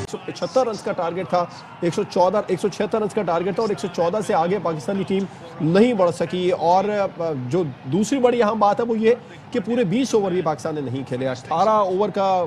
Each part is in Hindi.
176 रन का टारगेट था, 176 रन का टारगेट था और 114 से आगे पाकिस्तानी टीम नहीं बढ़ सकी। और जो दूसरी बड़ी अहम बात है वो ये कि पूरे 20 ओवर भी पाकिस्तान ने नहीं खेले। 18 ओवर का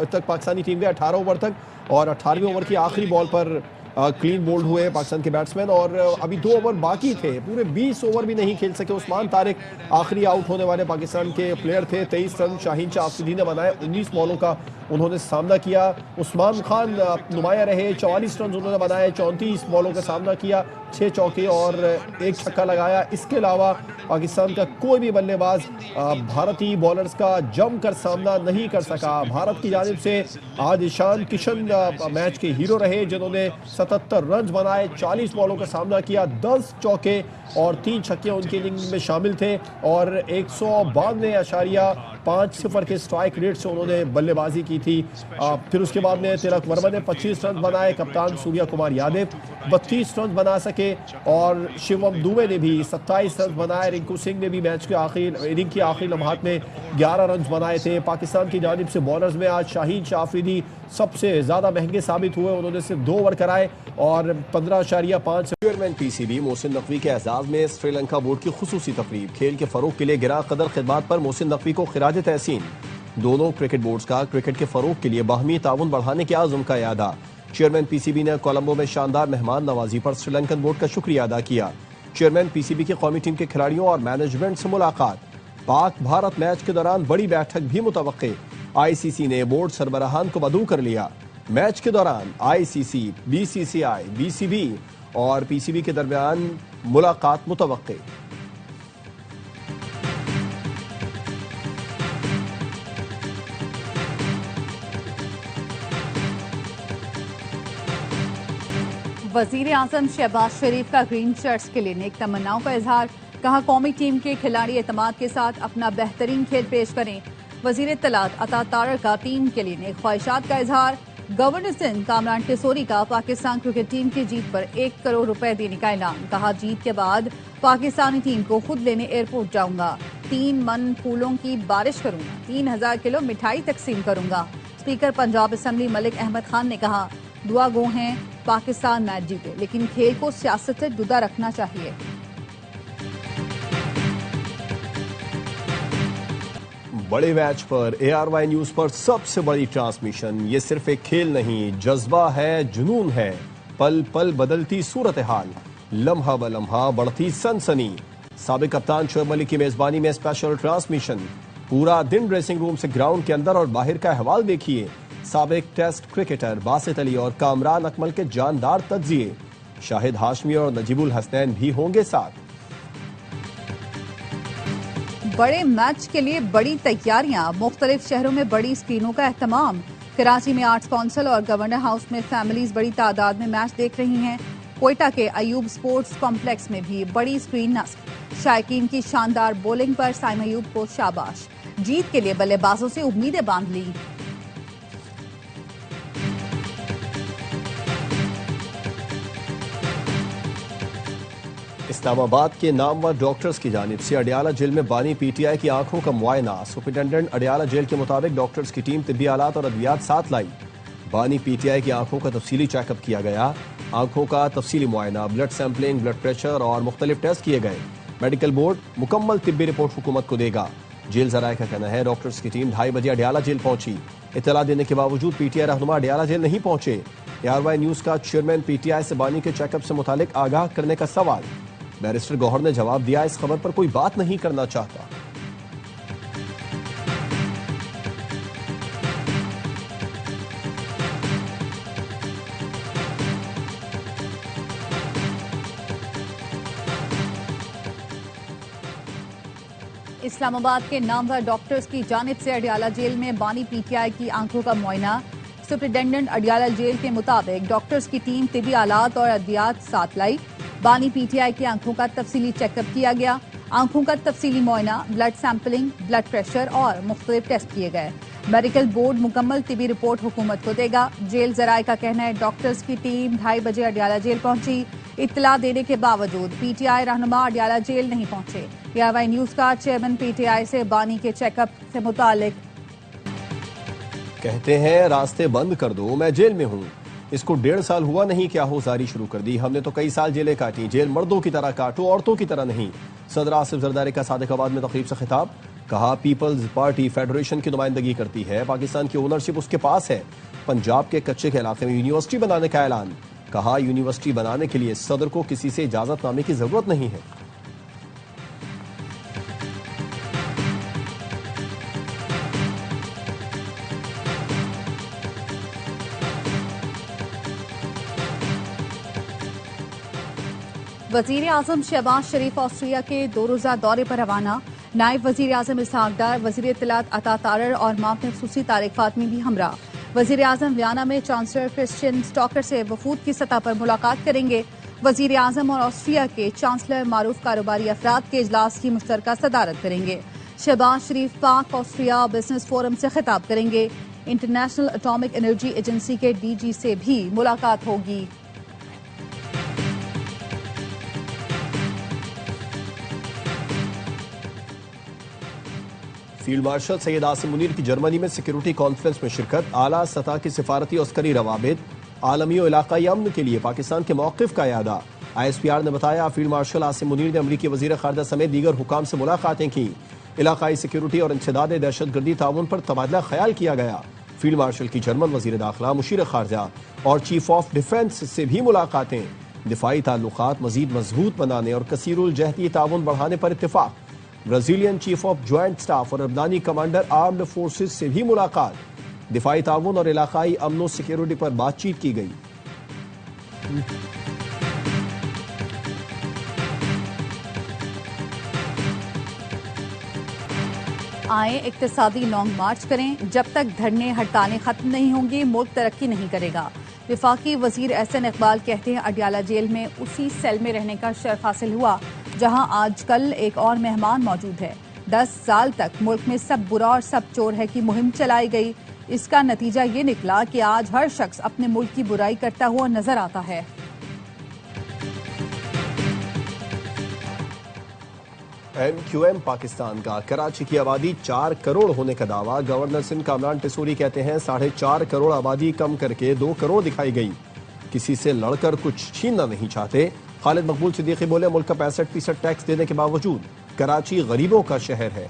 तक पाकिस्तानी टीम गए, 18 ओवर तक, और 18वें ओवर की आखिरी बॉल पर क्लीन बोल्ड हुए पाकिस्तान के बैट्समैन। और अभी 2 ओवर बाकी थे, पूरे 20 ओवर भी नहीं खेल सके। उस्मान तारिक आखिरी आउट होने वाले पाकिस्तान के प्लेयर थे। 23 रन शाहीन शाह अफरीदी ने बनाए, 19 बॉलों का उन्होंने सामना किया। उस्मान खान नुमाया रहे, 44 रन उन्होंने बनाए, 34 बॉलों का सामना किया, 6 चौके और 1 छक्का लगाया। इसके अलावा पाकिस्तान का कोई भी बल्लेबाज भारतीय बॉलर्स का जमकर सामना नहीं कर सका। भारत की जानिब से आज ईशान किशन मैच के हीरो रहे, जिन्होंने 77 रन बनाए, 40 बॉलों का सामना किया, 10 चौके और 3 छक्के उनकी इनिंग में शामिल थे और 192.50 के स्ट्राइक रेट से उन्होंने बल्लेबाजी की थी। फिर उसके बाद में तिलक वर्मा ने 25 रन बनाए, कप्तान सूर्या कुमार यादव 32 रन बना सके और शिवम दुबे ने भी 27 रन बनाए। रिंकू सिंह ने भी मैच के इनिंग के आखिरी लम्हात में 11 रन बनाए थे। पाकिस्तान की जानिब से बॉलर्स में आज शाहीन शाह अफरीदी सबसे ज्यादा महंगे साबित हुए, उन्होंने सिर्फ 2 ओवर कराए और 15.5। चेयरमैन पीसीबी मोहसिन नकवी के एजाज में श्रीलंका बोर्ड की खुसूसी तकरीब। खेल के फरोग के लिए गिरा कदर खिदमात पर मोहसिन नकवी को खिराज तहसीन। दोनों क्रिकेट बोर्ड्स का क्रिकेट के फरोग के लिए बाहमी ताउन बढ़ाने के आज़म का यादा। चेयरमैन पीसीबी ने कोलंबो में शानदार मेहमान नवाजी पर श्रीलंकन बोर्ड का शुक्रिया अदा किया। चेयरमैन पीसीबी की कौमी टीम के खिलाड़ियों और मैनेजमेंट से मुलाकात। पाक भारत मैच के दौरान बड़ी बैठक भी मुतवक्के। आईसीसी ने बोर्ड सरबराहान को मदऊ कर लिया। मैच के दौरान आईसीसी, बीसीसीआई, बीसीबी और पीसीबी के दरमियान मुलाकात मुतवक्के। वजीर आजम शहबाज शरीफ का ग्रीन शर्ट्स के लिए नेक तमन्नाओं का इजहार। कहा कौमी टीम के खिलाड़ी एतमाद के साथ अपना बेहतरीन खेल पेश करें। वजीर इत्तलात अता तारक का टीम के लिए नेक ख्वाहिशात का इजहार। गवर्नर सिंध कामरान टिसोरी का पाकिस्तान क्रिकेट टीम की जीत पर 1 करोड़ रुपए देने का ऐलान। कहा जीत के बाद पाकिस्तानी टीम को खुद लेने एयरपोर्ट जाऊंगा, 3 मन फूलों की बारिश करूंगा, 3000 किलो मिठाई तकसीम करूंगा। स्पीकर पंजाब असम्बली मलिक अहमद खान ने कहा दुआ गो हैं पाकिस्तान मैच जीते, लेकिन खेल को सियासत से जुदा रखना चाहिए। बड़े मैच पर ARY न्यूज पर सबसे बड़ी ट्रांसमिशन। ये सिर्फ एक खेल नहीं, जज्बा है, जुनून है, पल पल बदलती सूरत हाल, लम्हा ब लम्हा बढ़ती सनसनी। साबिक कप्तान शोएब मलिक की मेजबानी में स्पेशल ट्रांसमिशन। पूरा दिन ड्रेसिंग रूम से ग्राउंड के अंदर और बाहर का अहवाल देखिए। साबिक टेस्ट क्रिकेटर बासित अली और कामरान अकमल के जानदार तज्जिए। शाहिद हाशमी और नजीबुल हसनैन भी होंगे साथ। बड़े मैच के लिए बड़ी तैयारियां, मुख्तलिफ शहरों में बड़ी स्क्रीनों का एहतमाम। कराची में आर्ट्स काउंसिल और गवर्नर हाउस में फैमिलीज बड़ी तादाद में मैच देख रही हैं। कोयटा के अयूब स्पोर्ट्स कॉम्प्लेक्स में भी बड़ी स्क्रीन नस्ब। शायकीन की शानदार बॉलिंग पर साइम अयूब को शाबाश। जीत के लिए बल्लेबाजों से उम्मीदें बांध ली। इस्लामाबाद के नामवर डॉक्टर्स की जानिब से अडियाला जेल में बानी PTI की आंखों का मुआयना। सुपरिटेंडेंट अडियाला जेल के मुताबिक डॉक्टर्स की टीम तिब्बी आलात और अद्वियात साथ लाई। बानी PTI की आंखों का तफसीली चेकअप किया गया। आंखों का तफसीली मुआयना, ब्लड सैंपलिंग, ब्लड प्रेशर और मुख्तलिफ टेस्ट किए गए। मेडिकल बोर्ड मुकम्मल तिब्बी रिपोर्ट हुकूमत को देगा। जेल जराये का कहना है डॉक्टर्स की टीम 2:30 बजे अडियाला जेल पहुंची। इत्तला देने के बावजूद PTI रहनुमा अडियाला जेल नहीं पहुंचे। ARY न्यूज का चेयरमैन PTI से बानी के चेकअप से मुतालिक आगाह करने का सवाल। बैरिस्टर गौहर ने जवाब दिया इस खबर पर कोई बात नहीं करना चाहता। इस्लामाबाद के नामवर डॉक्टर्स की जानिब से अडियाला जेल में बानी PTI की आंखों का मुआयना। सुपरिटेंडेंट अडियाला जेल के मुताबिक डॉक्टर्स की टीम तिब्बी आलात और अद्वियात साथ लाई। बानी PTI की आंखों का तफसीली चेकअप किया गया। आंखों का तफसीली मुआयना, ब्लड सैंपलिंग, ब्लड प्रेशर और मुख्तलिफ टेस्ट किए गए। मेडिकल बोर्ड मुकम्मल तिबी रिपोर्ट हुकूमत को देगा। जेल जराये का कहना है डॉक्टर्स की टीम 2:30 बजे अडियाला जेल पहुंची। इत्तला देने के बावजूद PTI रहनुमा अडियाला जेल नहीं पहुंचे। ARY न्यूज का चेयरमैन PTI से बानी के चेकअप से मुतालिक कहते हैं रास्ते बंद कर दो, मैं जेल में हूं। इसको 1.5 साल हुआ नहीं, क्या होशियारी शुरू कर दी। हमने तो कई साल जेलें काटी, जेल मर्दों की तरह काटो, औरतों की तरह नहीं। सदर आसिफ जरदारी का सादिकाबाद में तकरीब से खिताब, कहा पीपल्स पार्टी फेडरेशन की नुमाइंदगी करती है, पाकिस्तान की ओनरशिप उसके पास है। पंजाब के कच्चे के इलाके में यूनिवर्सिटी बनाने का ऐलान, कहा यूनिवर्सिटी बनाने के लिए सदर को किसी से इजाजतनामे की जरूरत नहीं है। वजीर आजम शहबाज शरीफ ऑस्ट्रिया के 2 रोजा दौरे पर रवाना। नायब वजीर आजम इसहाक डार, वजीर इत्तलात अता तारर और मामले खसूसी तारिक फातमी भी हमरा। वजीर आजम वियना में चांसलर क्रिश्चियन स्टॉकर से वफूद की सतह पर मुलाकात करेंगे। वजीर आजम और ऑस्ट्रिया के चांसलर मारूफ कारोबारी अफराद के इजलास की मुश्तरका सदारत करेंगे। शहबाज शरीफ पाक ऑस्ट्रिया बिजनेस फोरम से खिताब करेंगे। इंटरनेशनल एटॉमिक एनर्जी एजेंसी के DG से भी मुलाकात होगी। फील्ड मार्शल सैयद आसिम मुनीर की जर्मनी में सिक्योरिटी कॉन्फ्रेंस में शिरकत, आला सतह की सिफारती और अस्करी रवाबित, आलमी और इलाकाई अमन के लिए पाकिस्तान के मौक़िफ़ का यादा। ISPR ने बताया फील्ड मार्शल आसिम मुनीर ने अमरीकी वज़ीर ख़ारजा समेत दीगर हुकाम से मुलाकातें की। इलाकाई सिक्योरिटी और इंसदाद दहशतगर्दी ताउन पर तबादला ख्याल किया गया। फील्ड मार्शल की जर्मन वज़ीर दाखिला, मुशीर ख़ारजा और चीफ ऑफ डिफेंस से भी मुलाकातें। दिफाई ताल्लुकात मज़ीद मजबूत बनाने और कसीरुल जहती ताउन बढ़ाने पर इत्तेफाक। Brazilian chief of joint staff और अफगानी कमांडर आर्म्ड फोर्सेस से भी मुलाकात। दिफाई ताउन और इलाकाई अमन और सिक्योरिटी पर बातचीत की गई। आए इक्तिसादी लॉन्ग मार्च करें, जब तक धरने हड़तालें खत्म नहीं होंगी मुल्क तरक्की नहीं करेगा। विफाकी वजीर एहसन इकबाल कहते हैं अडियाला जेल में उसी सेल में रहने का शर्फ हासिल हुआ जहां आजकल एक और मेहमान मौजूद है। 10 साल तक मुल्क में सब बुरा और सब चोर है की मुहिम चलाई गई। इसका नतीजा ये निकला कि आज हर शख्स अपने मुल्क की बुराई करता हुआ नजर आता है। MQM पाकिस्तान का कराची की आबादी 4 करोड़ होने का दावा। गवर्नर सिंध कामरान टिसूरी कहते हैं 4.5 करोड़ आबादी कम करके 2 करोड़ दिखाई गई। किसी से लड़कर कुछ छीनना नहीं चाहते। खालिद मकबूल सिद्दीकी बोले मुल्क का 65% टैक्स देने के बावजूद कराची गरीबों का शहर है।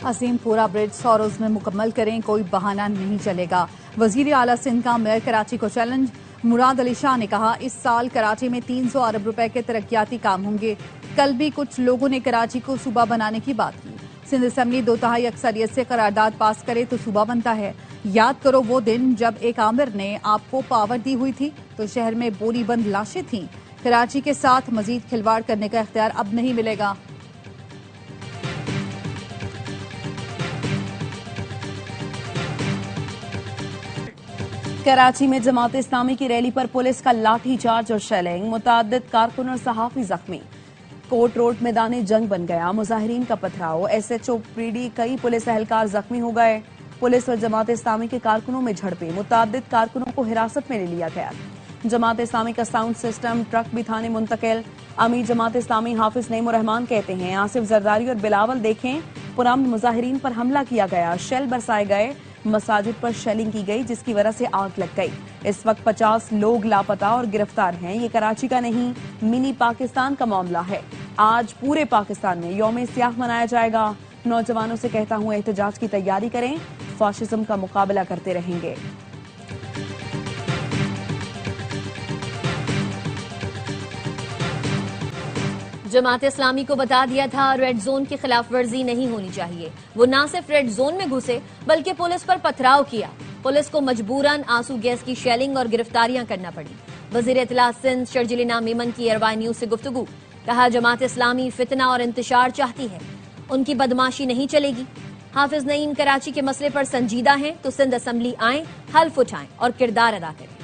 अजीमपुरा ब्रिज 100 रोज में मुकम्मल करें, कोई बहाना नहीं चलेगा। वजीर आला सिंध का मेयर कराची को चैलेंज। मुराद अली शाह ने कहा इस साल कराची में 300 अरब रुपए के तरक्याती काम होंगे। कल भी कुछ लोगों ने कराची को सूबा बनाने की बात की। सिंध असम्बली 2/3 अक्सरियत से करारदाद पास करे तो सूबा बनता है। याद करो वो दिन जब एक आमिर ने आपको पावर दी हुई थी तो शहर में बोरी बंद लाशें थीं। कराची के साथ मजीद खिलवाड़ करने का इख्तियार अब नहीं मिलेगा। कराची में जमात इस्लामी की रैली पर पुलिस का लाठी चार्ज और शेलिंग, मुताद्दिद कारकुन और सहाफी जख्मी। कोर्ट रोड मैदान जंग बन गया, मुजाहिरीन का पथराव, SHO PD कई पुलिस एहलकार जख्मी हो गए। पुलिस और जमात इस्लामी के कारकुनों में झड़पें, मुताद्दिद कारकुनों को हिरासत में ले लिया गया। जमात इस्लामी का साउंड सिस्टम ट्रक भी थाने मुंतकिल। अमीर जमात इस्लामी हाफिज नईमुर रहमान कहते हैं आसिफ जरदारी और बिलावल देखें पुरअमन मुजाहिरीन पर हमला किया गया, शेल बरसाए गए, मसाजिद पर शेलिंग की गई जिसकी वजह से आग लग गई। इस वक्त 50 लोग लापता और गिरफ्तार हैं। ये कराची का नहीं मिनी पाकिस्तान का मामला है। आज पूरे पाकिस्तान में यौम सियाह मनाया जाएगा। नौजवानों से कहता हूं एहतजाज की तैयारी करें, फाशिज्म का मुकाबला करते रहेंगे। जमात इस्लामी को बता दिया था रेड जोन की खिलाफ वर्जी नहीं होनी चाहिए। वो ना सिर्फ रेड जोन में घुसे बल्कि पुलिस पर पथराव किया। पुलिस को मजबूरन आंसू गैस की शेलिंग और गिरफ्तारियां करना पड़ी। वजीर इत्तलात सिंध शर्जिल इनाम मेमन की एयरवाई न्यूज से गुफ्तगू, कहा जमात इस्लामी फितना और इंतशार चाहती है, उनकी बदमाशी नहीं चलेगी। हाफिज नईम कराची के मसले पर संजीदा हैं तो सिंध असम्बली आए, हल्फ उठाएं और किरदार अदा करें।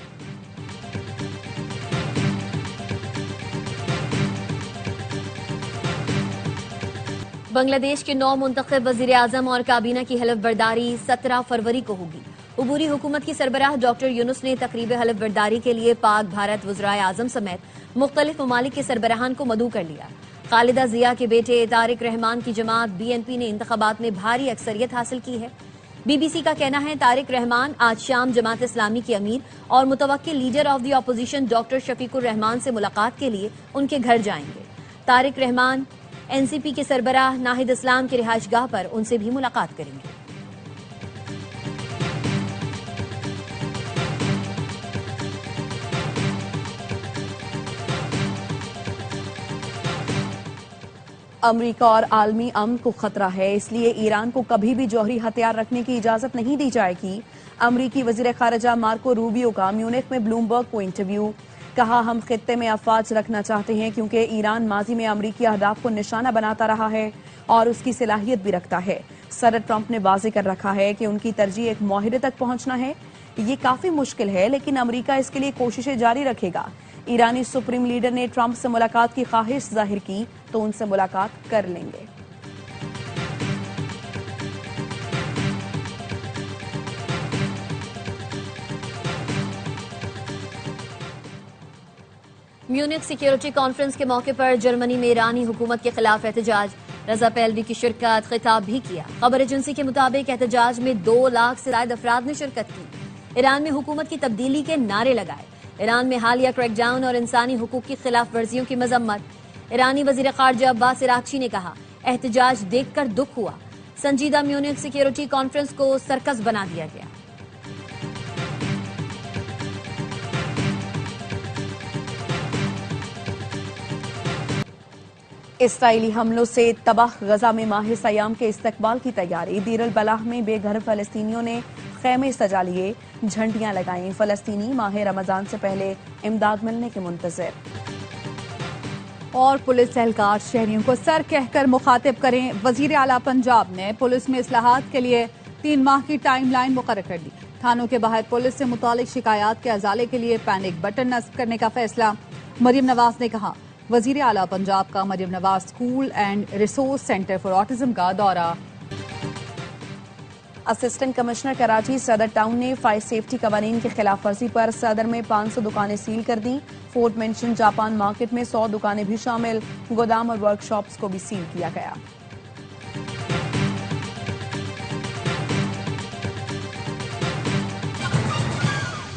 बांग्लादेश के 9 मुंतखब वजीर आजम और काबीना की हलफ बर्दारी 17 फरवरी को होगी। उबूरी हुकूमत की सरबराह डॉक्टर यूनुस ने तकरीब हलफ बर्दारी के लिए पाक भारत वज़राए आजम समेत मुख्तलिफ ममालिक के सरबराहान को मदऊ कर लिया। खालिदा जिया के बेटे तारिक रहमान की जमात बीएनपी ने इंतखाबात में भारी अक्सरियत हासिल की है। बीबीसी का कहना है तारिक रहमान आज शाम जमात इस्लामी के अमीर और मुतवक्किल leader of the opposition doctor Shafiqur Rahman से मुलाकात के लिए उनके घर जाएंगे। तारिक रहमान एनसीपी के सरबराह नाहिद इस्लाम की रिहाइशगाह पर उनसे भी मुलाकात करेंगे। अमेरिका और आलमी अमन को खतरा है, इसलिए ईरान को कभी भी जौहरी हथियार रखने की इजाजत नहीं दी जाएगी। अमेरिकी वजीर खारजा मार्को रूबियो का म्यूनिख में ब्लूमबर्ग को इंटरव्यू। कहा, हम खित्ते में अफवाज रखना चाहते हैं क्योंकि ईरान माजी में अमेरिकी अहदाफ को निशाना बनाता रहा है और उसकी सलाहियत भी रखता है। सदर ट्रंप ने वाज़ेह कर रखा है कि उनकी तरजीह एक मुआहिदे तक पहुंचना है। ये काफी मुश्किल है, लेकिन अमेरिका इसके लिए कोशिशें जारी रखेगा। ईरानी सुप्रीम लीडर ने ट्रंप से मुलाकात की ख्वाहिश जाहिर की तो उनसे मुलाकात कर लेंगे। म्यूनिख सिक्योरिटी कॉन्फ्रेंस के मौके पर जर्मनी में ईरानी हुकूमत के खिलाफ एहतजाज। रजा पहलवी की शिरकत, खिताब भी किया। खबर एजेंसी के मुताबिक एहतजाज में 2 लाख से ज्यादा अफराद ने शिरकत की। ईरान में हुकूमत की तब्दीली के नारे लगाए। ईरान में हालिया क्रैकडाउन और इंसानी हुकूक की खिलाफ वर्जियों की मजम्मत। ईरानी वजीर खारजा अब्बास इराक्ची ने कहा, एहतजाज देखकर दुख हुआ। संजीदा म्यूनिख सिक्योरिटी कॉन्फ्रेंस को सर्कस बना दिया गया। इसराइली हमलों से तबाह गजा में माह सयाम के इस्तकबाल की तैयारी। दीर अल बलाह में बेघर फलस्तीनियों ने खेमे सजा लिए, झंडियां लगाई। फलस्तीनी माह रमजान से पहले इमदाद मिलने के मुंतजर। और पुलिस एहलकार शहरियों को सर कहकर मुखातिब करें। वजीर आला पंजाब ने पुलिस में इस्लाहात के लिए 3 माह की टाइमलाइन मुकर्रर कर दी। थानों के बाहर पुलिस से मुतालिक शिकायत के अजाले के लिए पैनिक बटन नस्ब करने का फैसला। मरियम नवाज ने कहा, वजीर आला पंजाब का Maryam Nawaz school and resource centre for autism का दौरा। असिस्टेंट कमिश्नर कराची सदर टाउन ने फायर सेफ्टी कवानीन की खिलाफ वर्जी पर सदर में 500 दुकानें सील कर दी। फोर्ट मेंशन जापान मार्केट में 100 दुकानें भी शामिल। गोदाम और वर्कशॉप्स को भी सील किया गया।